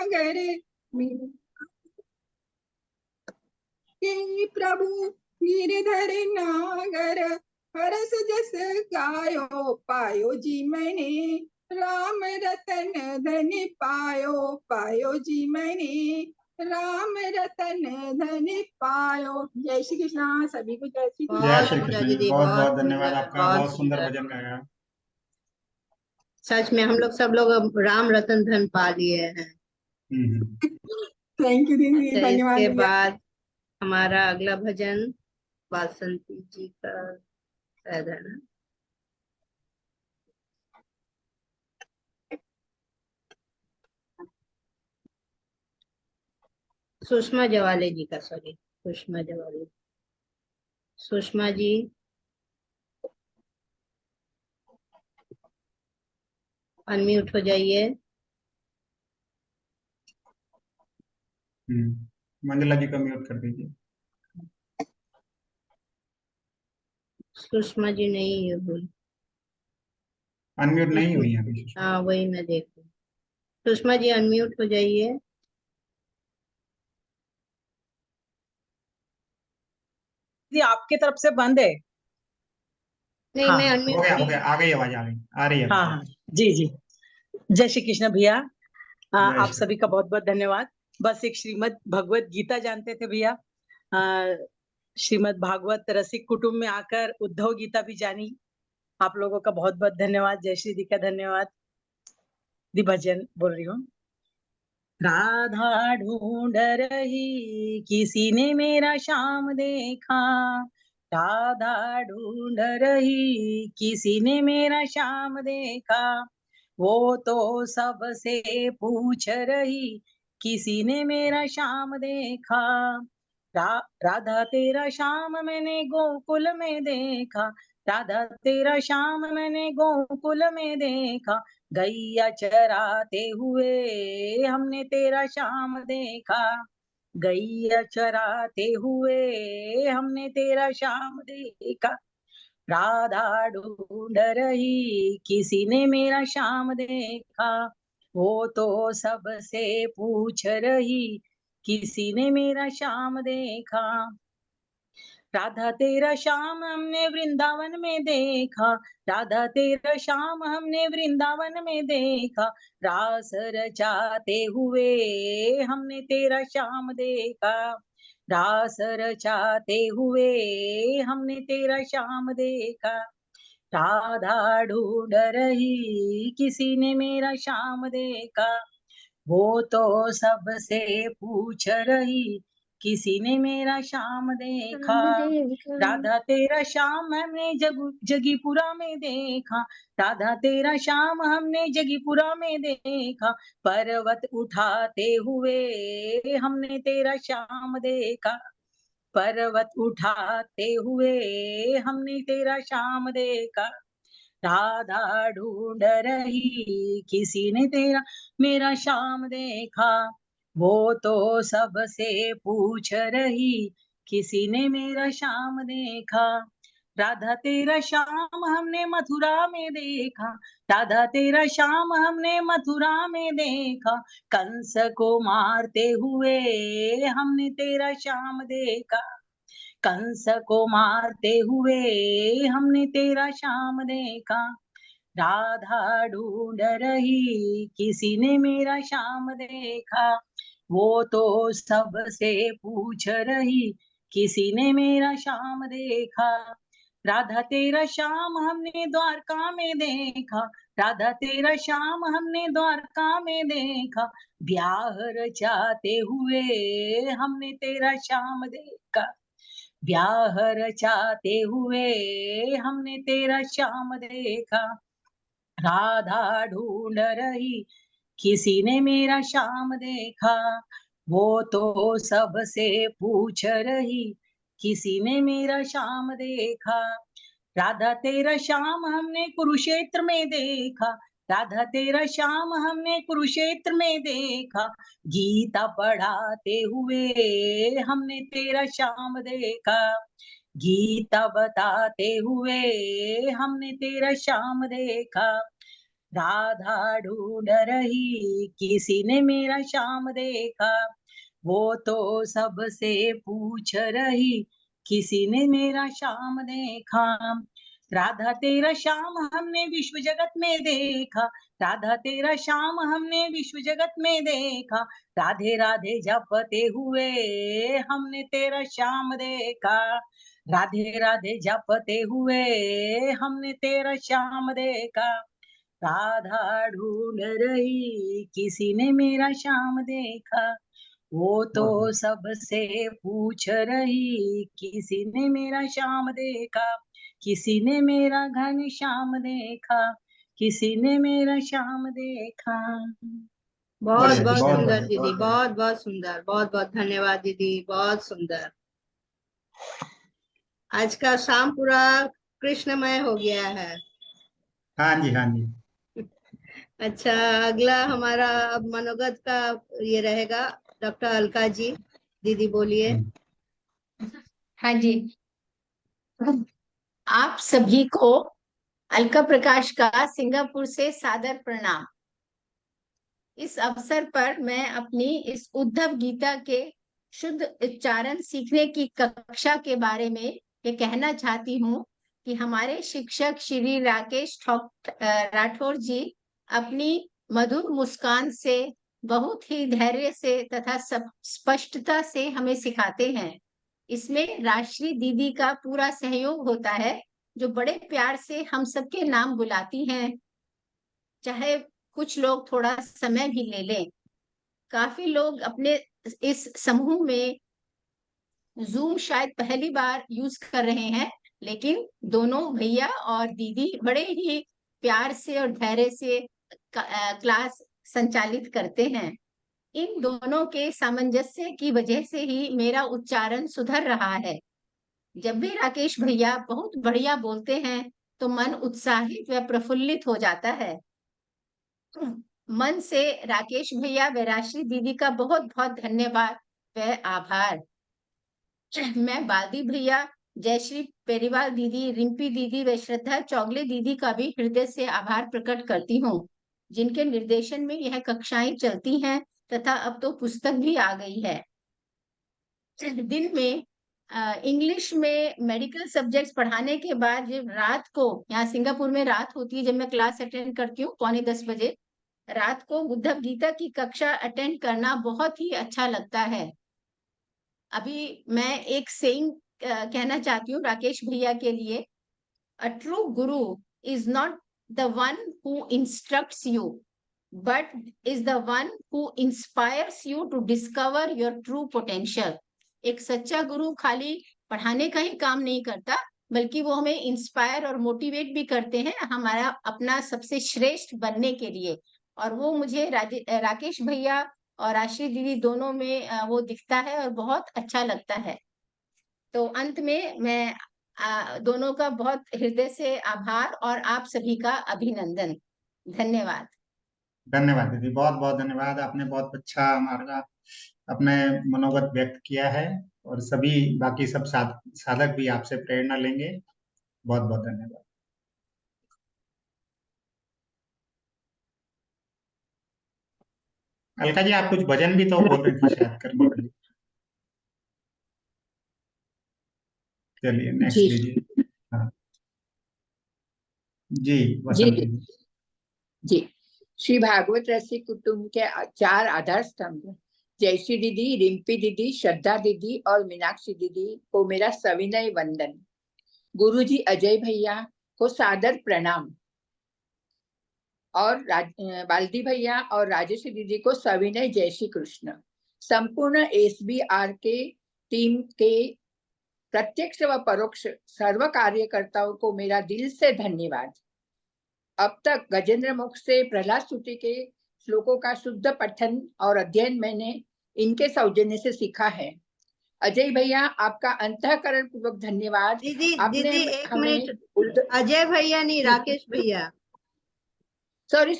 नागर के प्रभु गिरधर नागर हरस जस गायो पायो जी मैंने राम रतन धन पायो जी मैंने राम रतन धन पायो। जय श्री कृष्णा सभी को, जय श्री कृष्ण। जय श्री कृष्ण जी, बहुत बहुत धन्यवाद सुंदर, आपका, बहुत सुंदर भजन गाया। सच में हम लोग सब लोग अब राम रतन धन पा लिए हैं। थैंक यू दीदी, अच्छा, धन्यवाद इसके भैया। बाद हमारा अगला भजन वासंती जी का शायद है ना। सुषमा जवाले जी का, सॉरी, सुषमा जवाले, सुषमा जी अनम्यूट हो जाइए। मंगला जी को म्यूट कर दीजिए। सुषमा जी नहीं हुई, अनम्यूट नहीं हुई है अभी। हाँ वही मैं देख रही हूँ। सुषमा जी अनम्यूट हो जाइए। आपके तरफ से बंद है। नहीं, हाँ, मैं हो अनम्यूट गया, आ गई आवाज, आ रही है। हाँ हाँ, जी जी। जय श्री कृष्ण भैया। आप श्री सभी का बहुत बहुत धन्यवाद। बस एक श्रीमद् भगवत गीता जानते थे भैया। श्रीमद् भागवत रसिक कुटुंब में आकर उद्धव गीता भी जानी। आप लोगों का बहुत बहुत धन्यवाद। जय श्री दी का धन्यवाद। दी भजन बोल रही हूँ। राधा ढूंढ रही किसी ने मेरा श्याम देखा, राधा ढूंढ रही किसी ने मेरा श्याम देखा, वो तो सबसे पूछ रही किसी ने मेरा श्याम देखा। राधा तेरा श्याम मैंने गोकुल में देखा, राधा तेरा श्याम मैंने गोकुल में देखा, गैया चराते हुए हमने तेरा श्याम देखा, गैया चराते हुए हमने तेरा श्याम देखा। राधा ढूंढ रही किसी ने मेरा श्याम देखा, वो तो सबसे पूछ रही किसी ने मेरा श्याम देखा। राधा तेरा श्याम हमने वृंदावन में देखा, राधा तेरा श्याम हमने वृंदावन में देखा, रास रचाते हुए हमने तेरा श्याम देखा, रास रचाते हुए हमने तेरा श्याम देखा। राधा ढूंढ रही किसी ने मेरा श्याम देखा, वो तो सबसे पूछ रही किसी ने मेरा श्याम देखा। राधा तेरा श्याम हमने जगीपुरा में देखा, राधा तेरा श्याम हमने जगीपुरा में देखा, पर्वत उठाते हुए हमने तेरा श्याम देखा, पर्वत उठाते हुए हमने तेरा श्याम देखा। राधा ढूंढ रही किसी ने तेरा मेरा श्याम देखा, वो तो सबसे पूछ रही किसी ने मेरा श्याम देखा। राधा तेरा श्याम हमने मथुरा में देखा, राधा तेरा श्याम हमने मथुरा में देखा, कंस को मारते हुए हमने तेरा श्याम देखा, कंस को मारते हुए हमने तेरा श्याम देखा। राधा ढूंढ रही किसी ने मेरा श्याम देखा, वो तो सबसे पूछ रही किसी ने मेरा श्याम देखा। राधा तेरा श्याम हमने द्वारका में देखा, राधा तेरा श्याम हमने द्वारका में देखा, ब्याह रचाते हुए हमने तेरा श्याम देखा, ब्याह रचाते हुए हमने तेरा श्याम देखा। राधा ढूंढ रही किसी ने मेरा श्याम देखा, वो तो सबसे पूछ रही किसी ने मेरा श्याम देखा। राधा तेरा श्याम हमने कुरुक्षेत्र में देखा, राधा तेरा श्याम हमने कुरुक्षेत्र में देखा, गीता पढ़ाते हुए हमने तेरा श्याम देखा, गीता बताते हुए हमने तेरा श्याम देखा। राधा ढूंढ रही किसी ने मेरा श्याम देखा, वो तो सबसे पूछ रही किसी ने मेरा श्याम देखा। राधा तेरा श्याम हमने विश्व जगत में देखा, राधा तेरा श्याम हमने विश्व जगत में देखा, राधे राधे जपते हुए हमने तेरा श्याम देखा, राधे राधे जपते हुए हमने तेरा श्याम देखा। राधा ढूंढ रही किसी ने मेरा श्याम देखा, वो तो सबसे पूछ रही किसी ने मेरा श्याम देखा, किसी ने मेरा घन श्याम देखा, किसी ने मेरा श्याम देखा। बहुत बढ़िया जी, बहुत बहुत सुंदर बढ़िया, दीदी, बहुत बढ़िया। बहुत बहुत सुंदर, बहुत बहुत धन्यवाद दीदी, बहुत सुंदर। आज का शाम पूरा कृष्णमय हो गया है। हाँ जी, हाँ जी। अच्छा, अगला हमारा अब मनोगत का ये रहेगा। डॉक्टर अलका जी, दीदी बोलिए। हाँ जी, आप सभी को अलका प्रकाश का सिंगापुर से सादर प्रणाम। इस अवसर पर मैं अपनी इस उद्धव गीता के शुद्ध उच्चारण सीखने की कक्षा के बारे में ये कहना चाहती हूँ कि हमारे शिक्षक श्री राकेश राठौर जी अपनी मधुर मुस्कान से बहुत ही धैर्य से तथा स्पष्टता से हमें सिखाते हैं। इसमें राष्ट्रीय दीदी का पूरा सहयोग होता है, जो बड़े प्यार से हम सबके नाम बुलाती हैं, चाहे कुछ लोग थोड़ा समय भी ले लें। काफी लोग अपने इस समूह में जूम शायद पहली बार यूज कर रहे हैं, लेकिन दोनों भैया और दीदी बड़े ही प्यार से और धैर्य से क्लास संचालित करते हैं। इन दोनों के सामंजस्य की वजह से ही मेरा उच्चारण सुधर रहा है। जब भी राकेश भैया बहुत बढ़िया बोलते हैं तो मन उत्साहित व प्रफुल्लित हो जाता है। मन से राकेश भैया व राशि दीदी का बहुत बहुत धन्यवाद व आभार। मैं बाल्दी भैया, जयश्री पेरीवाल दीदी, रिंपी दीदी व श्रद्धा चौगले दीदी का भी हृदय से आभार प्रकट करती हूँ, जिनके निर्देशन में यह कक्षाएं चलती हैं तथा अब तो पुस्तक भी आ गई है। दिन में इंग्लिश में मेडिकल सब्जेक्ट्स पढ़ाने के बाद जब रात को, यहाँ सिंगापुर में रात होती है जब मैं क्लास अटेंड करती हूँ 9:45 बजे, रात को उद्धव गीता की कक्षा अटेंड करना बहुत ही अच्छा लगता है। अभी मैं एक सेइंग कहना चाहती हूँ राकेश भैया के लिए। A true guru is not the one who instructs you, but is the one who inspires you to discover your true potential. एक सच्चा गुरु खाली पढ़ाने का ही काम नहीं करता, बल्कि वो हमें इंस्पायर और मोटिवेट भी करते हैं हमारा अपना सबसे श्रेष्ठ बनने के लिए। और वो मुझे राकेश भैया और आशीष दीदी दोनों में वो दिखता है और बहुत अच्छा लगता है। तो अंत में मैं दोनों का बहुत हृदय से आभार और आप सभी का अभिनंदन। धन्यवाद। धन्यवाद दीदी, बहुत बहुत धन्यवाद। आपने बहुत अच्छा हमारा अपने मनोगत व्यक्त किया है और सभी बाकी सब साधक भी आपसे प्रेरणा लेंगे। बहुत बहुत धन्यवाद। अलका जी, आप कुछ भजन भी तो बोल रही थी शायद करने के लिए। चलिए नेक्स्ट जी लीजिए। हाँ जी, जी वसंती जी। जी, श्री भागवत रसिक कुटुंब के 4 आधार स्तंभ जयश्री दीदी, रिंपी दीदी, श्रद्धा दीदी और मीनाक्षी दीदी को मेरा सविनय वंदन। गुरुजी अजय भैया को सादर प्रणाम और बाल्दी भैया और राजेश्री दीदी को सविनय जय श्री कृष्ण। संपूर्ण SBR के टीम के प्रत्यक्ष व परोक्ष सर्व कार्यकर्ताओं को मेरा दिल से धन्यवाद। अब तक गजेंद्र मुख से प्रहलाद स्तुति के श्लोकों का शुद्ध पठन और अध्ययन मैंने इनके सौजन्य से सीखा है। अजय भैया, आपका अंतःकरण पूर्वक धन्यवाद। दीदी आपने दीदी एक हमें मिनट, अजय भैया नहीं, राकेश भैया। सॉरी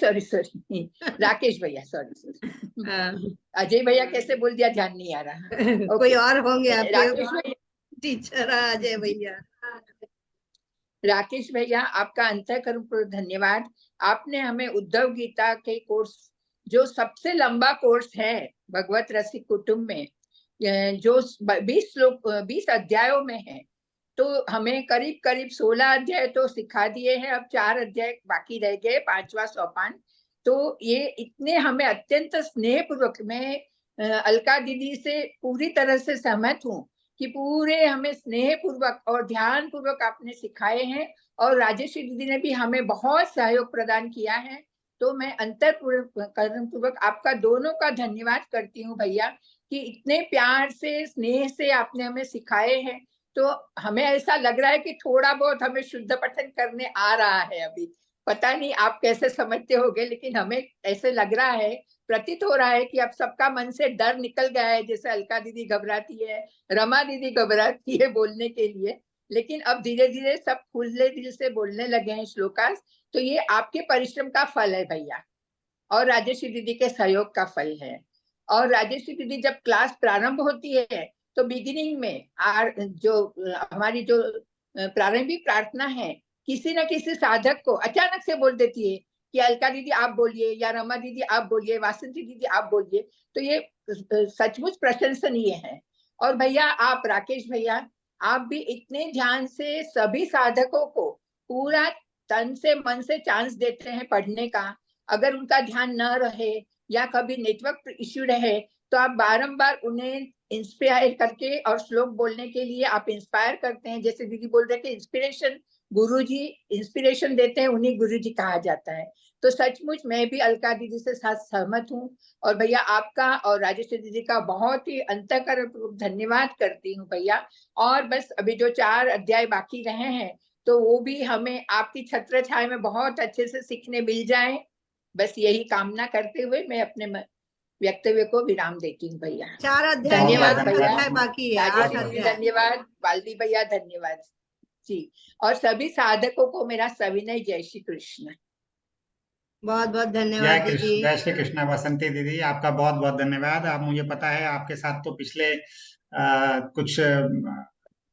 राकेश भैया, सॉरी। अजय भैया कैसे बोल दिया, ध्यान नहीं आ रहा। कोई और होंगे आपके राकेश भैया, टीचर अजय भैया। राकेश भैया, आपका अंतःकरणपूर्वक धन्यवाद। आपने हमें उद्धव गीता के कोर्स, जो सबसे लंबा कोर्स है भगवत रसिक कुटुंब में, जो 20 अध्यायों में है, तो हमें करीब करीब 16 अध्याय तो सिखा दिए हैं। अब 4 अध्याय बाकी रह गए, 5वां सोपान। तो ये इतने हमें अत्यंत स्नेहपूर्वक, मैं अलका दीदी से पूरी तरह से सहमत हूँ कि पूरे हमें स्नेहपूर्वक और ध्यान पूर्वक आपने सिखाए हैं, और राजेश्वरी दीदी ने भी हमें बहुत सहयोग प्रदान किया है। तो मैं अंतःकरणपूर्वक आपका दोनों का धन्यवाद करती हूँ भैया, कि इतने प्यार से स्नेह से आपने हमें सिखाए हैं। तो हमें ऐसा लग रहा है कि थोड़ा बहुत हमें शुद्ध पठन करने आ रहा है अभी। पता नहीं आप कैसे समझते होगे, लेकिन हमें ऐसे लग रहा है, प्रतीत हो रहा है कि अब सबका मन से डर निकल गया है। जैसे अलका दीदी घबराती है, रमा दीदी घबराती है बोलने के लिए, लेकिन अब धीरे धीरे सब खुले दिल से बोलने लगे हैं श्लोकास। तो ये आपके परिश्रम का फल है भैया, और राजेश्वरी दीदी के सहयोग का फल है। और राजेश्वरी दीदी जब क्लास प्रारंभ होती है तो बिगिनिंग में हमारी जो प्रारंभिक प्रार्थना है, किसी न किसी साधक को अचानक से बोल देती है कि अलका दीदी आप बोलिए, या रमा दीदी आप बोलिए, वासंती दीदी आप बोलिए। तो ये सचमुच प्रशंसनीय है। और भैया आप, राकेश भैया, आप भी इतने ध्यान से सभी साधकों को पूरा तन से मन से चांस देते हैं पढ़ने का। अगर उनका ध्यान न रहे या कभी नेटवर्क इश्यू रहे, तो आप बारंबार उन्हें इंस्पायर करके और श्लोक बोलने के लिए आप इंस्पायर करते हैं। जैसे दीदी बोल रहे थे, इंस्पिरेशन गुरुजी इंस्पिरेशन देते हैं, उन्हीं गुरुजी कहा जाता है। तो सचमुच मैं भी अलका दीदी से साथ सहमत हूँ। और भैया आपका और राजेश्वरी दीदी का बहुत ही अंतःकरणपूर्वक धन्यवाद करती हूँ भैया। और बस अभी जो 4 अध्याय बाकी रहे हैं, तो वो भी हमें आपकी छत्र छाया में बहुत अच्छे से सीखने मिल जाए, बस यही कामना करते हुए मैं अपने वक्तव्य को विराम देती हूँ भैया। 4 अध्याय नहीं, धन्यवाद 8 भैया। अध्याय बाकी है, 8 राजेश्वरी दीदी अध्याय। धन्यवाद, बाल्दी भैया धन्यवाद जी, और सभी साधकों को मेरा सविनय जय श्री कृष्ण। बहुत बहुत जय धन्यवाद कृष्ण, दीदी। जय श्री कृष्ण। बसंती दीदी, आपका बहुत बहुत धन्यवाद। आप, मुझे पता है आपके साथ तो पिछले कुछ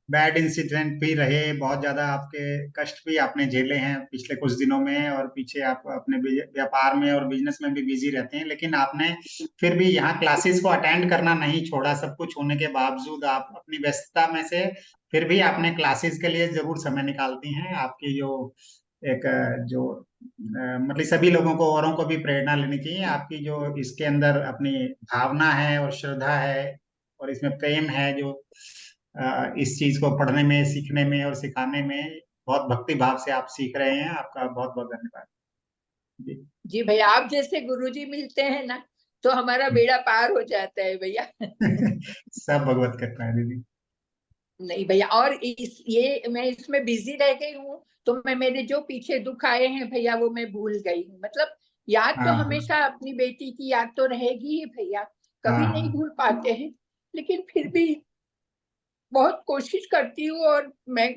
बैड इंसिडेंट भी रहे, बहुत ज्यादा आपके कष्ट भी आपने झेले हैं पिछले कुछ दिनों में, और पीछे आप अपने व्यापार में और बिजनेस में भी बिजी रहते हैं, लेकिन आपने फिर भी यहाँ क्लासेस को अटेंड करना नहीं छोड़ा। सब कुछ होने के बावजूद आप अपनी व्यस्तता में से फिर भी आपने क्लासेस के लिए जरूर समय निकालती हैं। आपकी जो एक जो मतलब सभी लोगों को, औरों को भी प्रेरणा लेनी चाहिए। आपकी जो इसके अंदर अपनी भावना है और श्रद्धा है और इसमें प्रेम है, जो इस चीज को पढ़ने में, सीखने में और सिखाने में बहुत भक्ति भाव से आप सीख रहे हैं। आपका बहुत बहुत धन्यवाद जी। जी भैया, आप जैसे गुरुजी मिलते हैं ना, तो हमारा बेड़ा पार हो जाता है भैया। सब भगवत कृपा है दीदी। नहीं भैया, और ये मैं इसमें बिजी रह गई हूँ, तो मैं, मेरे जो पीछे दुख आए हैं भैया, वो मैं भूल गई हूँ। मतलब याद तो हाँ हमेशा अपनी बेटी की याद तो रहेगी ही भैया, कभी नहीं हाँ। भूल पाते हैं, लेकिन फिर भी बहुत कोशिश करती हूँ, और मैं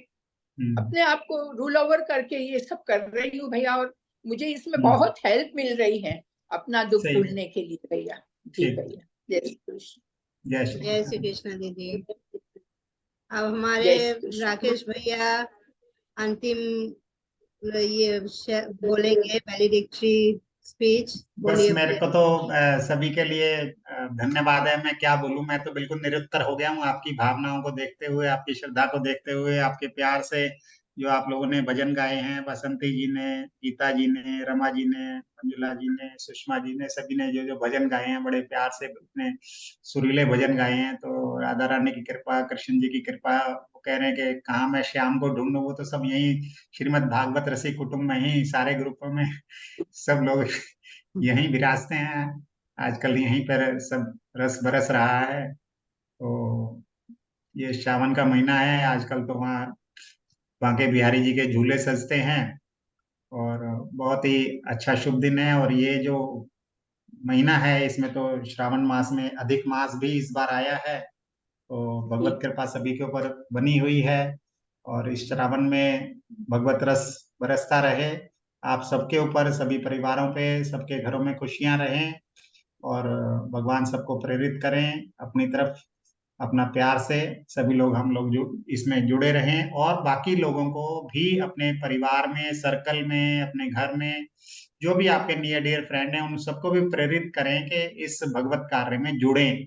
अपने आप को रूल ओवर करके ये सब कर रही हूँ भैया। और मुझे इसमें बहुत हेल्प मिल रही है अपना दुख सही। भूलने के लिए भैया। जी ठीक। भैया, जय श्री कृष्ण। जय श्री जय श्री कृष्ण। कृष्ण दीदी। अब हमारे जय श्री कृष्ण। राकेश भैया अंतिम ये बोलेंगे वैलिडिक्टरी स्पीच। बस बोलिए मेरे भैया। को तो सभी के लिए धन्यवाद है। मैं क्या बोलूं, मैं तो बिल्कुल निरुत्तर हो गया हूं आपकी भावनाओं को देखते हुए, आपकी श्रद्धा को देखते हुए, आपके प्यार से जो आप लोगों ने भजन गाए हैं, बसंती जी ने, गीता जी ने, रमा जी ने, मंजुला जी ने, सुषमा जी ने, सभी ने जो जो भजन गाए हैं, बड़े प्यार से अपने सुरीले भजन गाए हैं। तो राधा रानी की कृपा, कृष्ण जी की कृपा। वो कह रहे हैं कि कहाँ मैं श्याम को ढूंढूं, वो तो सब यही श्रीमद् भागवत रसिक कुटुंब में ही, सारे ग्रुपों में सब लोग यहीं विराजते हैं। आजकल यहीं पर सब रस बरस रहा है। तो ये सावन का महीना है, आजकल तो वहाँ बांके बिहारी जी के झूले सजते हैं, और बहुत ही अच्छा शुभ दिन है। और ये जो महीना है, इसमें तो श्रावण मास में अधिक मास भी इस बार आया है। तो भगवत कृपा सभी के ऊपर बनी हुई है, और इस श्रावण में भगवत रस बरसता रहे आप सबके ऊपर, सभी परिवारों पे, सबके घरों में खुशियां रहें, और भगवान सबको प्रेरित करें अपनी तरफ। अपना प्यार से सभी लोग हम लोग जो इसमें जुड़े रहें और बाकी लोगों को भी अपने परिवार में, सर्कल में, अपने घर में जो भी आपके नियर डियर फ्रेंड हैं उन सबको भी प्रेरित करें कि इस भगवत कार्य में जुड़ें।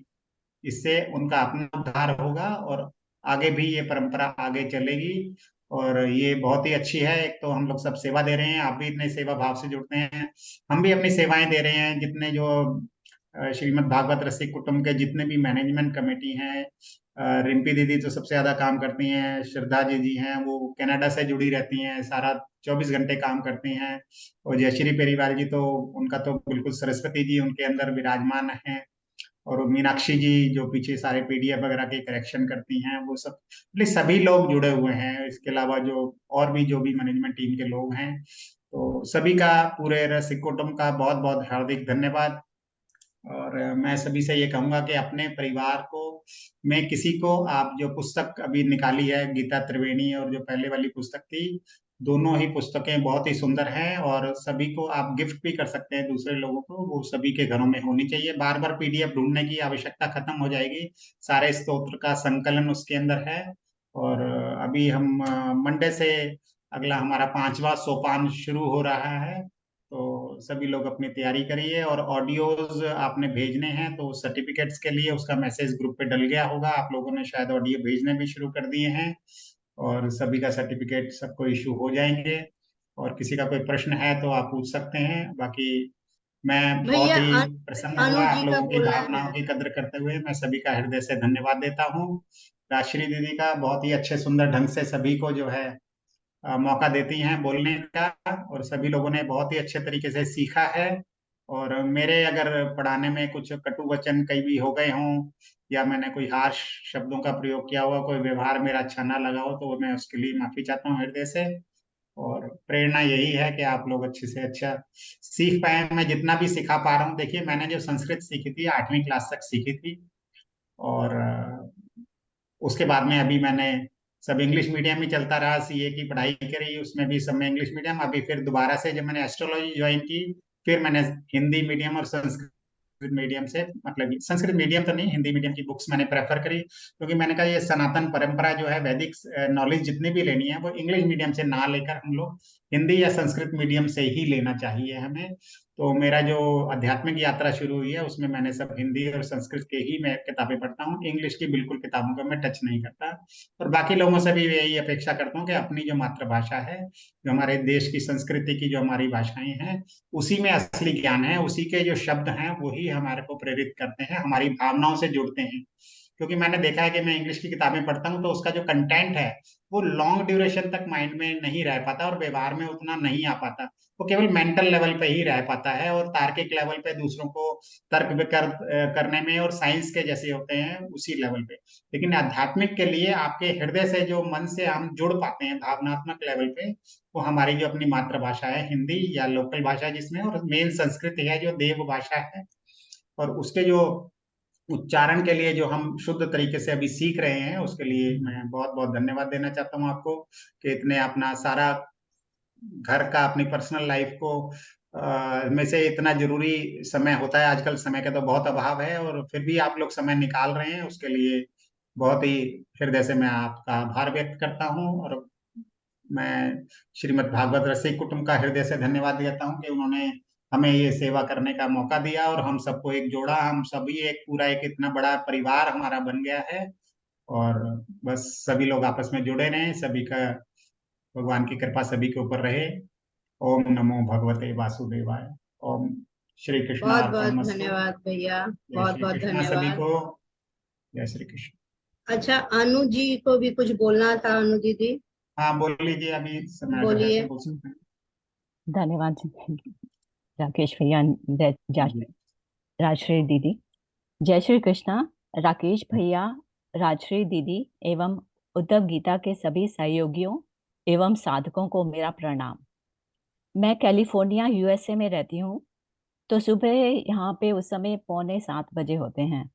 इससे उनका अपना उद्धार होगा और आगे भी ये परंपरा आगे चलेगी। और ये बहुत ही अच्छी है। एक तो हम लोग सब सेवा दे रहे हैं, आप भी इतने सेवा भाव से जुड़ते हैं, हम भी अपनी सेवाएं दे रहे हैं। जितने जो श्रीमद् भागवत रसिक कुटुंब के जितने भी मैनेजमेंट कमेटी हैं, रिम्पी दीदी तो सबसे ज्यादा काम करती हैं, श्रद्धा जी हैं वो कनाडा से जुड़ी रहती हैं, सारा 24 घंटे काम करती हैं। और जयश्री पेरीवाल जी तो उनका तो बिल्कुल सरस्वती जी उनके अंदर विराजमान है। और मीनाक्षी जी जो पीछे सारे पीडीएफ वगैरह के करेक्शन करती हैं, वो सब मतलब सभी लोग जुड़े हुए हैं। इसके अलावा जो और भी जो भी मैनेजमेंट टीम के लोग हैं, तो सभी का, पूरे रसिक कुटुंब का बहुत बहुत हार्दिक धन्यवाद। और मैं सभी से ये कहूंगा कि अपने परिवार को में किसी को आप जो पुस्तक अभी निकाली है गीता त्रिवेणी और जो पहले वाली पुस्तक थी, दोनों ही पुस्तकें बहुत ही सुंदर हैं और सभी को आप गिफ्ट भी कर सकते हैं दूसरे लोगों को, वो सभी के घरों में होनी चाहिए। बार बार पीडीएफ ढूंढने की आवश्यकता खत्म हो जाएगी, सारे स्तोत्र का संकलन उसके अंदर है। और अभी हम मंडे से अगला हमारा 5वां सोपान शुरू हो रहा है, तो सभी लोग अपनी तैयारी करिए। और ऑडियोज आपने भेजने हैं तो सर्टिफिकेट्स के लिए उसका मैसेज ग्रुप पे डल गया होगा, आप लोगों ने शायद ऑडियो भेजने भी शुरू कर दिए हैं और सभी का सर्टिफिकेट सबको इशू हो जाएंगे। और किसी का कोई प्रश्न है तो आप पूछ सकते हैं। बाकी मैं बहुत भैया ही प्रसन्न अनु हुआ आप जी का लोगों की बोलना भावनाओं है। की कद्र करते हुए मैं सभी का हृदय से धन्यवाद देता हूँ। राजश्री दीदी का बहुत ही अच्छे सुंदर ढंग से सभी को जो है मौका देती हैं बोलने का, और सभी लोगों ने बहुत ही अच्छे तरीके से सीखा है। और मेरे अगर पढ़ाने में कुछ कटु वचन कई भी हो गए हों या मैंने कोई हार्श शब्दों का प्रयोग किया हुआ, कोई व्यवहार मेरा अच्छा ना लगा हो, तो मैं उसके लिए माफी चाहता हूँ हृदय से। और प्रेरणा यही है कि आप लोग अच्छे से अच्छा सीख पाए। मैं जितना भी सिखा पा रहा हूँ, देखिए मैंने जो संस्कृत सीखी थी 8वीं क्लास तक सीखी थी, और उसके बाद में अभी मैंने सब इंग्लिश मीडियम ही चलता रहा, सीए की पढ़ाई करी उसमें भी सब में इंग्लिश मीडियम। अभी फिर दोबारा से जब मैंने एस्ट्रोलॉजी ज्वाइन की, फिर मैंने हिंदी मीडियम और संस्कृत मीडियम से, मतलब संस्कृत मीडियम तो नहीं, हिंदी मीडियम की बुक्स मैंने प्रेफर करी, क्योंकि मैंने कहा ये सनातन परंपरा जो है, वैदिक नॉलेज जितनी भी लेनी है वो इंग्लिश मीडियम से ना लेकर हम लोग हिंदी या संस्कृत मीडियम से ही लेना चाहिए हमें। तो मेरा जो आध्यात्मिक यात्रा शुरू हुई है उसमें मैंने सब हिंदी और संस्कृत के ही मैं किताबें पढ़ता हूँ, इंग्लिश की बिल्कुल किताबों को मैं टच नहीं करता। और बाकी लोगों से भी यही अपेक्षा करता हूँ कि अपनी जो मातृभाषा है, जो हमारे देश की संस्कृति की जो हमारी भाषाएं हैं, उसी में असली ज्ञान है, उसी के जो शब्द हैं वही हमारे को प्रेरित करते हैं, हमारी भावनाओं से जुड़ते हैं। क्योंकि मैंने देखा है कि मैं इंग्लिश की किताबें पढ़ता हूँ तो उसका जो कंटेंट है वो लॉन्ग ड्यूरेशन तक माइंड में नहीं रह पाता और व्यवहार में उतना नहीं आ पाता, वो केवल मेंटल लेवल पे ही रह पाता है और तार्किक लेवल पे दूसरों को तर्क करने में और साइंस के जैसे होते हैं उसी लेवल पे। लेकिन आध्यात्मिक के लिए आपके हृदय से जो मन से हम जुड़ पाते हैं भावनात्मक लेवल पे, वो हमारी जो अपनी मातृभाषा है हिंदी या लोकल भाषा जिसमें, और मेन संस्कृत है जो देव भाषा है, और उसके जो उच्चारण के लिए जो हम शुद्ध तरीके से अभी सीख रहे हैं, उसके लिए मैं बहुत बहुत धन्यवाद देना चाहता हूँ आपको कि इतने अपना सारा घर का, अपनी पर्सनल लाइफ को में से इतना जरूरी समय होता है आजकल, समय का तो बहुत अभाव है, और फिर भी आप लोग समय निकाल रहे हैं, उसके लिए बहुत ही हृदय से मैं आपका आभार व्यक्त करता हूँ। और मैं श्रीमद् भागवत रसिक कुटुंब का हृदय से धन्यवाद देता हूँ कि उन्होंने हमें ये सेवा करने का मौका दिया और हम सबको एक जोड़ा, हम सभी एक पूरा एक इतना बड़ा परिवार हमारा बन गया है। और बस सभी लोग आपस में जुड़े रहें, सभी का भगवान की कृपा सभी के ऊपर रहे। ओम नमो भगवते वासुदेवाय। ओम श्री कृष्ण बहुत बहुत अर्पणमस्तु। धन्यवाद भैया, जय बहुत श्री बहुत कृष्ण सभी धन्यवाद। को। जय श्री कृष्ण। अच्छा, अनु जी को भी कुछ बोलना था, अनु दीदी हाँ बोल लीजिए, अभी समय जो है बोलिए। तो बोल सकते हैं। धन्यवाद राकेश भैया, राजश्री दीदी। जय श्री कृष्णा। राकेश भैया, राजश्री दीदी एवं उद्धव गीता के सभी सहयोगियों एवं साधकों को मेरा प्रणाम। मैं कैलिफोर्निया यूएसए में रहती हूँ, तो सुबह यहाँ पे उस समय 6:45 होते हैं।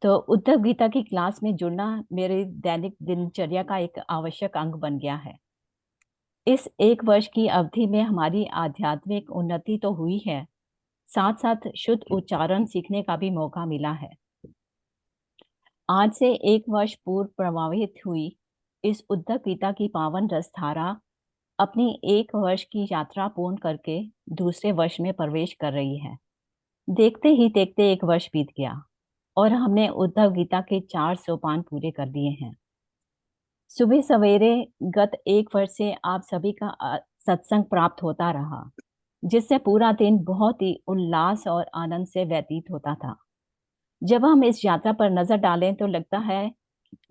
तो उद्धव गीता की क्लास में जुड़ना मेरे दैनिक दिनचर्या का एक आवश्यक अंग बन गया है। इस 1 वर्ष की अवधि में हमारी आध्यात्मिक उन्नति तो हुई है, साथ साथ शुद्ध उच्चारण सीखने का भी मौका मिला है। आज से 1 वर्ष पूर्व प्रवाहित हुई इस उद्धव गीता की पावन रस धारा अपनी 1 वर्ष की यात्रा पूर्ण करके दूसरे वर्ष में प्रवेश कर रही है। देखते ही देखते 1 वर्ष बीत गया और हमने उद्धव गीता के 4 सोपान पूरे कर दिए हैं। सुबह सवेरे गत 1 वर्ष से आप सभी का सत्संग प्राप्त होता रहा, जिससे पूरा दिन बहुत ही उल्लास और आनंद से व्यतीत होता था। जब हम इस यात्रा पर नजर डालें तो लगता है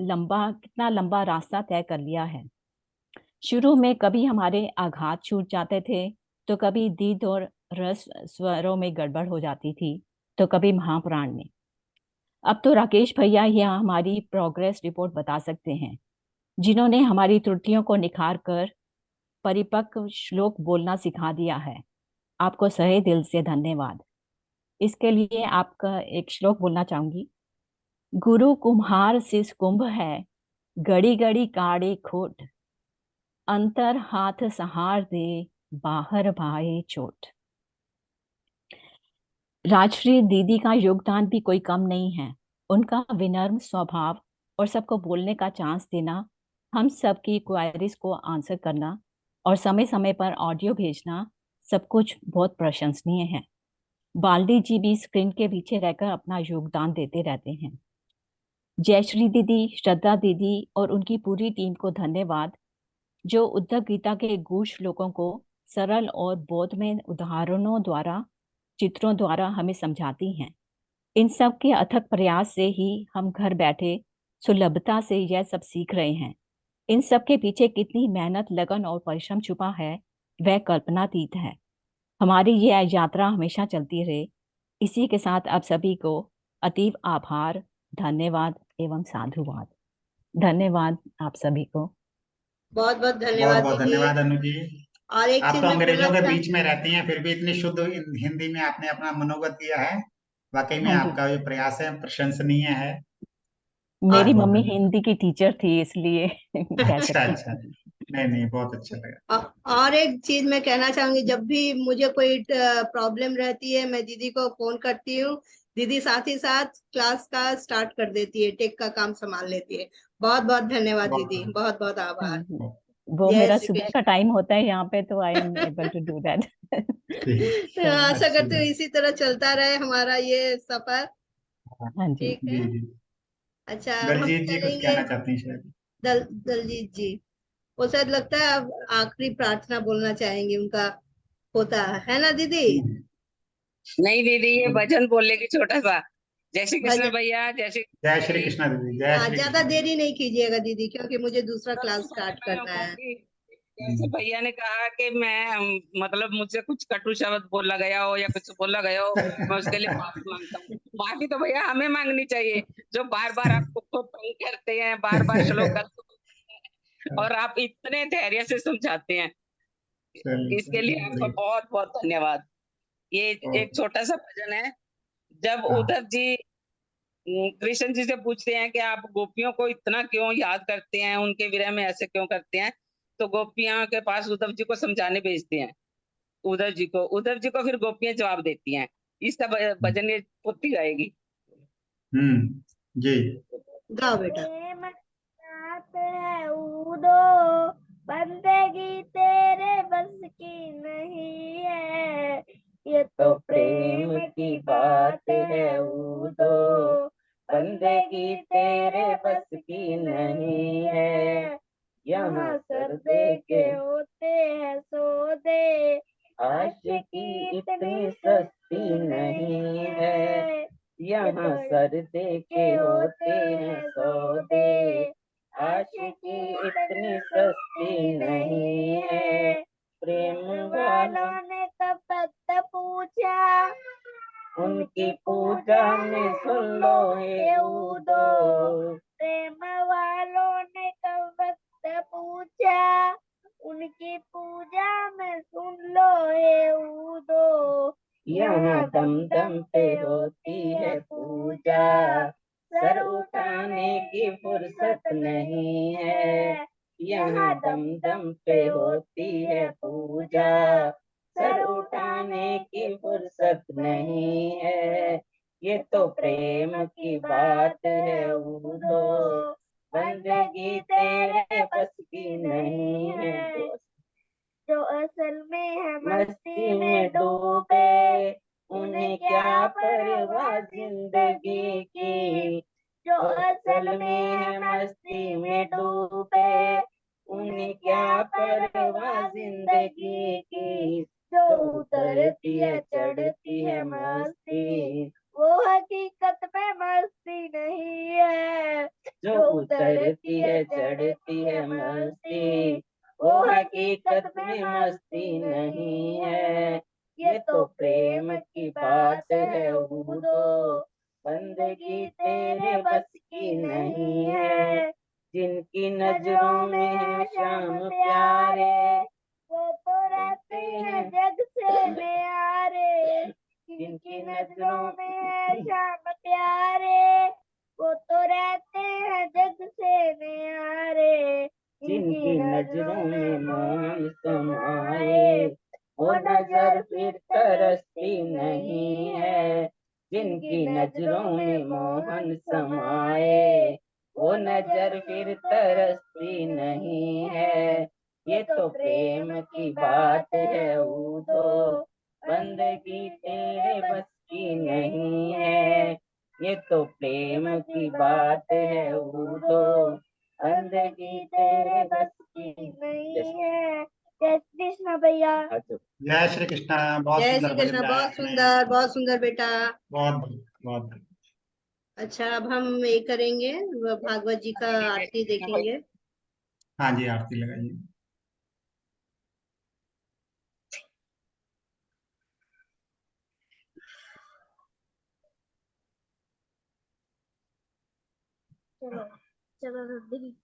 कितना लंबा रास्ता तय कर लिया है। शुरू में कभी हमारे आघात छूट जाते थे, तो कभी दीद और रस स्वरों में गड़बड़ हो जाती थी, तो कभी महाप्राण में। अब तो राकेश भैया यहाँ हमारी प्रोग्रेस रिपोर्ट बता सकते हैं, जिन्होंने हमारी त्रुटियों को निखार कर परिपक्व श्लोक बोलना सिखा दिया है। आपको सहे दिल से धन्यवाद। इसके लिए आपका एक श्लोक बोलना चाहूंगी। गुरु कुम्हार सिस कुंभ है, गड़ी गड़ी काढ़े खोट, अंतर हाथ सहार दे, बाहर भाए चोट। राजश्री दीदी का योगदान भी कोई कम नहीं है। उनका विनम्र स्वभाव और सबको बोलने का चांस देना, हम सबकी क्वायरीज को आंसर करना और समय समय पर ऑडियो भेजना, सब कुछ बहुत प्रशंसनीय है। बाल्दी जी भी स्क्रीन के पीछे रहकर अपना योगदान देते रहते हैं। जयश्री दीदी, श्रद्धा दीदी और उनकी पूरी टीम को धन्यवाद, जो उद्धव गीता के गूढ़ श्लोकों को सरल और बोधमय उदाहरणों द्वारा, चित्रों द्वारा हमें समझाती हैं। इन सब के अथक प्रयास से ही हम घर बैठे सुलभता से यह सब सीख रहे हैं। इन सब के पीछे कितनी मेहनत, लगन और परिश्रम छुपा है, वह कल्पनातीत है। हमारी यह यात्रा हमेशा चलती रहे। इसी के साथ आप सभी को अतीव आभार, धन्यवाद एवं साधुवाद। धन्यवाद आप सभी को। बहुत बहुत बहुत धन्यवाद बहुत दीदी। धन्यवाद अनु जी। और एक आप चीज तो मैं अंग्रेजों बोलना के चाह बीच में रहती हैं, फिर भी इतनी शुद्ध हिंदी में आपने अपना मनोगत दिया है। वाकई में हाँ जी, आपका जो प्रयास है प्रशंसनीय है। मेरी बहुत बहुत मम्मी धन्यवाद। हिंदी की टीचर थी, इसलिए कह अच्छा सकती अच्छा, हूँ। नहीं नहीं, बहुत अच्छा लगा। और एक चीज मैं कहना चाहूंगी, जब भी मुझे कोई प्रॉब्लम रहती है मैं दीदी को फोन करती हूँ। दीदी साथ ही साथ क्लास का स्टार्ट कर देती है, टेक का काम संभाल लेती है। बहुत बहुत धन्यवाद बहुत दीदी, बहुत बहुत आभार। वो जय मेरा श्री सुबह कृष्ण। का टाइम होता है यहाँ पे, तो I am able to do that. ठीक, आशा अच्छी करती हूँ बात। इसी तरह चलता रहे हमारा ये सफर। हाँ जी। ठीक है। जी जी। अच्छा, हम दलजीत जी कुछ चलेंगे। कहना चाहती हैं शायद। दलजीत जी, वो शायद लगता है अब आखिरी प्रार्थना बोलना चाहेंगे, उनका होता है ना दीदी? नहीं दीदी, ये भजन बोल लेगी छोटा सा। जय श्री कृष्ण भजन। भैया, जय श्री जय श्री कृष्ण। कृष्णा दीदी, जय श्री ज्यादा कृष्णा देरी दीदी। नहीं कीजिएगा दीदी, क्योंकि मुझे दूसरा तो क्लास मैं स्टार्ट मैं करना है। कहूंगी, जैसे भैया ने कहा कि मैं मतलब मुझसे कुछ कटु शब्द बोला गया हो या कुछ बोला गया हो, मैं उसके लिए माफी मांगता हूँ। माफी तो भैया हमें मांगनी चाहिए, जो बार बार आपको तंग करते हैं, बार बार श्लोक और आप इतने धैर्य से समझाते हैं, चलिए इसके लिए चलिए, आपका बढ़िया। बहुत बहुत धन्यवाद। ये एक ओके। छोटा सा भजन है। जब हाँ। उद्धव जी कृष्ण जी से पूछते हैं कि आप गोपियों को इतना क्यों याद करते हैं, उनके विरह में ऐसे क्यों करते हैं, तो गोपियां के पास उद्धव जी को समझाने भेजते हैं। उद्धव जी को फिर गोपियां जवाब देती हैं। इसका भजन ये पोती गाएगी। जी। गाओ बेटा। प्रेम साथ है उदो, बंदगी तेरे बस की नहीं है। ये तो प्रेम की बात है उदो, बंदगी तेरे बस की नहीं है। यहाँ सर्दे के होते हैं सौदे, आशिकी इतनी सस्ती नहीं है। यहाँ सर्दे के होते हैं सौदे, आशिकी इतनी सस्ती नहीं है। प्रेम वालों ने कब तक पूछा, उनकी पूजा में सुन लो हे उदो। प्रेम वालों ने कब तक पूछा, उनकी पूजा में सुन लो हे उदो। यहाँ दम दम पे होती है पूजा, सर उठाने की फुर्सत नहीं है। यहाँ दम दम पे होती है पूजा, सर उठाने की फुर्सत नहीं है। ये तो प्रेम की बात है उदो, बंदगी तेरे बस की नहीं है। जो असल में है मस्ती में डूबे, उन्हें क्या परवाह जिंदगी की। जो असल में है मस्ती में डूबे, उन्हें क्या परवाह जिंदगी की। जो उतरती है चढ़ती है मस्ती, वो हकीकत में मस्ती नहीं है। जो उतरती है चढ़ती है मस्ती, वो हकीकत में मस्ती नहीं है। ये तो प्रेम की बात है उदो, बंदगी तेरे बस की नहीं है। जिनकी नजरों में है श्याम प्यारे, वो तो रहते हैं जग से न्यारे। जिनकी नजरों में है श्याम प्यारे, वो तो रहते हैं जग से न्यारे। जिनकी नजरों में मोहन समाए, वो नजर फिर तरसती नहीं है। जिनकी नजरों में मोहन समाए, वो नजर फिर तरसती नहीं है। ये तो प्रेम की बात है उदो, बंदगी तेरे बस की नहीं है। ये तो प्रेम की बात है उदो, बंदगी तेरे बस की नहीं है। जय श्री कृष्ण भैया। जय श्री कृष्णा। बहुत जय सुंदर श्री कृष्ण। भजन गाया बहुत आपने। सुंदर, बहुत सुंदर बेटा। बहुत बहुत। अच्छा, अब हम ये करेंगे, भागवत जी का आरती देखेंगे। हाँ जी, आरती लगाइए। चलो चलो Rudri.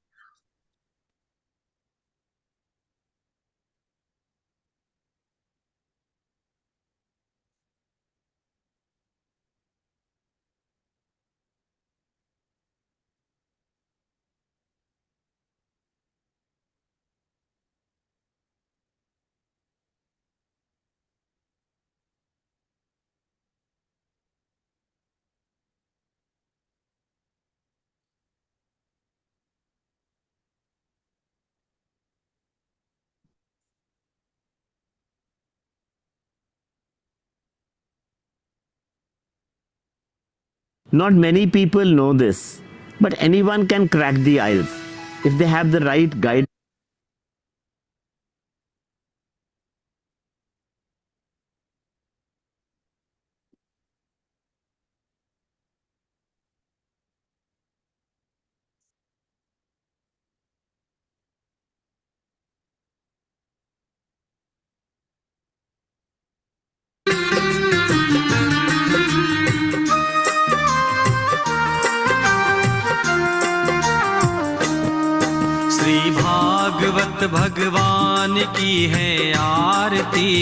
Not many people know this, but anyone can crack the IELTS if they have the right guide. Shri Bhagwat भगवान की है आरती,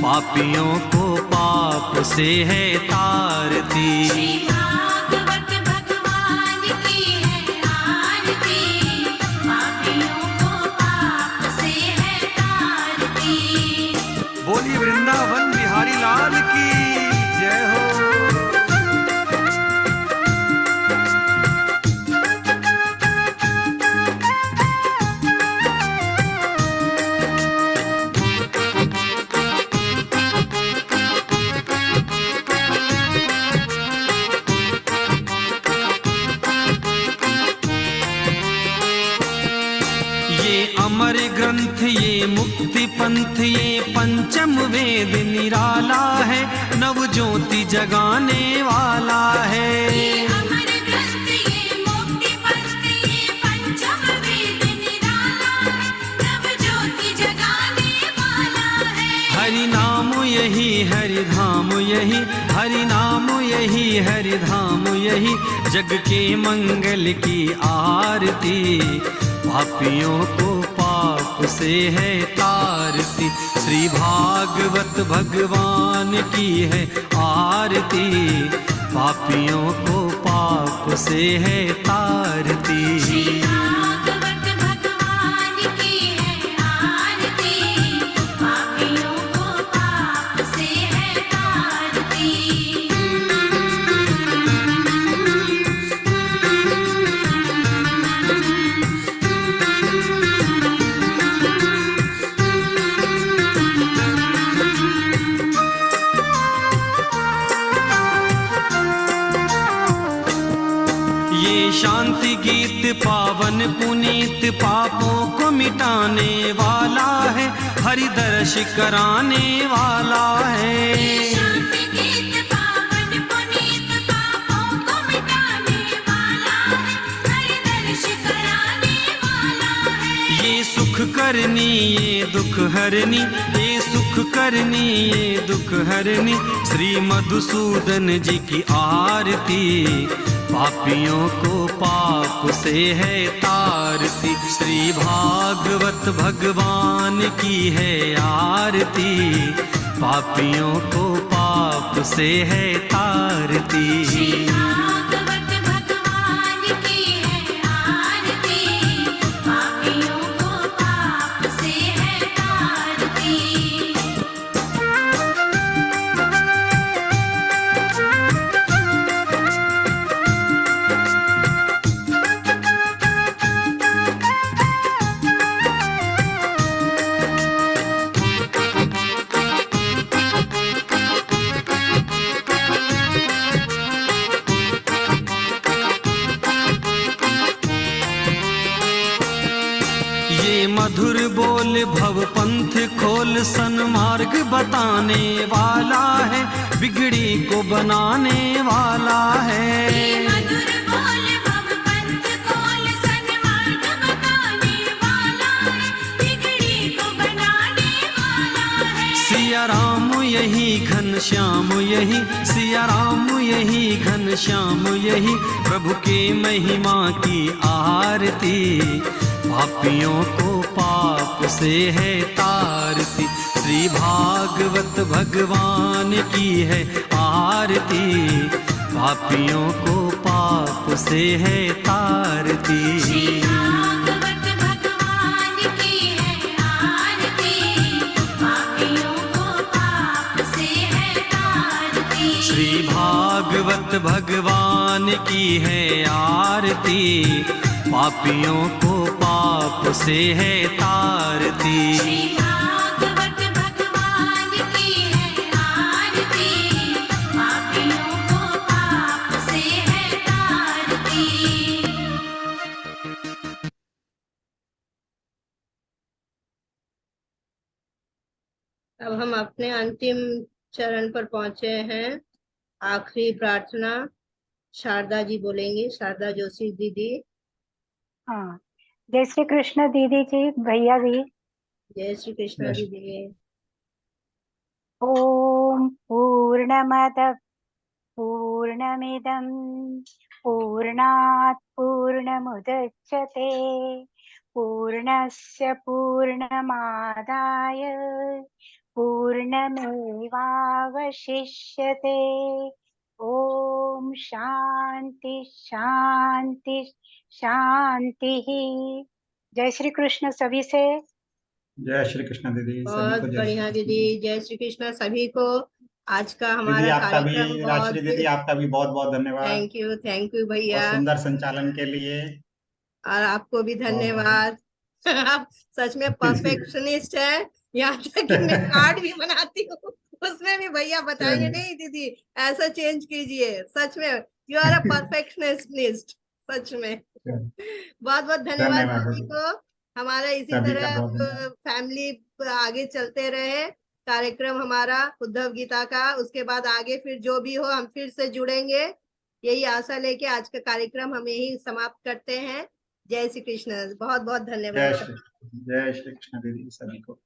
पापियों को पाप से है तारती। श्री भागवत भगवान की है आरती, पापियों को पाप से है तारती। बोली वृंदावन बिहारी लाल की जय हो। अमर ग्रंथ ये मुक्ति पंथ ये पंचम वेद निराला है, नव ज्योति जगाने वाला है। ये अमर ग्रंथ ये मुक्ति पंथ ये पंचम वेद निराला है, नव ज्योति जगाने वाला है। हरि नाम यही हरि धाम यही, हरि नाम यही हरि धाम यही, जग के मंगल की आरती, पापियों को पाप से है तारती। श्री भागवत भगवान की है आरती, पापियों को पाप से है तारती। श्री भागवत भगवान की है आरती, पापियों को पाप से है तारती। ये शांति गीत पावन पुनीत पापों को मिटाने वाला है, हरि दर्श कराने वाला है। शांति गीत पावन पुनीत पापों को मिटाने वाला है, हरि दर्श कराने वाला है। ये सुख करनी ये दुख हरनी, ये सुख करनी ये दुख हरनी, श्री मधुसूदन जी की आरती। पापियों को पाप से है तारती, श्री भागवत भगवान की है आरती। पापियों को पाप से है तारती। श्री भागवत भगवान की है आरती, पापियों को पाप से है तारती। ये मधुर बोल भव पंथ खोल, सन्मार्ग बताने वाला है, बिगड़ी को बनाने वाला है। ये मधुर बोल भव पंथ खोल, सन्मार्ग बताने वाला है, बिगड़ी को बनाने वाला है। सिया राम यही घनश्याम यही, सिया राम यही घनश्याम यही, प्रभु के महिमा की आरती। पापियों को पाप से है तारती, श्री भागवत भगवान की है आरती। पापियों को पाप से है तारती। श्री भागवत भगवान की है आरती, पापियों को पाप से है तारती। श्री भागवत भगवान की है आरती, पापियों को पाप से है तारती। श्री भागवत भगवान की है आरती, पापियों को पाप से है तारती। अब हम अपने अंतिम चरण पर पहुंचे हैं। आखिरी प्रार्थना शारदा जी बोलेंगे, शारदा जोशी दीदी। हाँ, जय श्री कृष्ण दीदी जी, भैया जी। जय श्री कृष्ण दीदी। ओम पूर्णमद पूर्णमिदं पूर्णात् पूर्णमुदच्यते पूर्णस्य पूर्णमादाय पूर्णमेवावशिष्यते। ओम शांति शांति शांति। जय श्री कृष्ण सभी से। जय श्री कृष्ण दीदी, सभी बहुत को जय बढ़िया श्री कृष्ण। दीदी, जय श्री कृष्ण सभी को। आज का दीदी हमारा आपका भी, कार्यक्रम राजश्री दीदी आपका भी बहुत बहुत धन्यवाद। थैंक यू और भैया, सुंदर संचालन के लिए। और आपको भी धन्यवाद। आप सच में परफेक्शनिस्ट है, यहाँ तक कि मैं कार्ड भी बनाती हूँ, उसमें भी भैया बताएंगे नहीं दीदी ऐसा चेंज कीजिए। सच में यू आर अ परफेक्शनिस्ट, सच में। बहुत बहुत धन्यवाद सभी को। हमारा इसी सभी का तरह बहुत धन्यवाद। फैमिली आगे चलते रहे, कार्यक्रम हमारा उद्धव गीता का, उसके बाद आगे फिर जो भी हो हम फिर से जुड़ेंगे, यही आशा लेके आज का कार्यक्रम हम यही समाप्त करते हैं। जय श्री कृष्ण, बहुत बहुत धन्यवाद। जय श्री कृष्ण दीदी सभी को।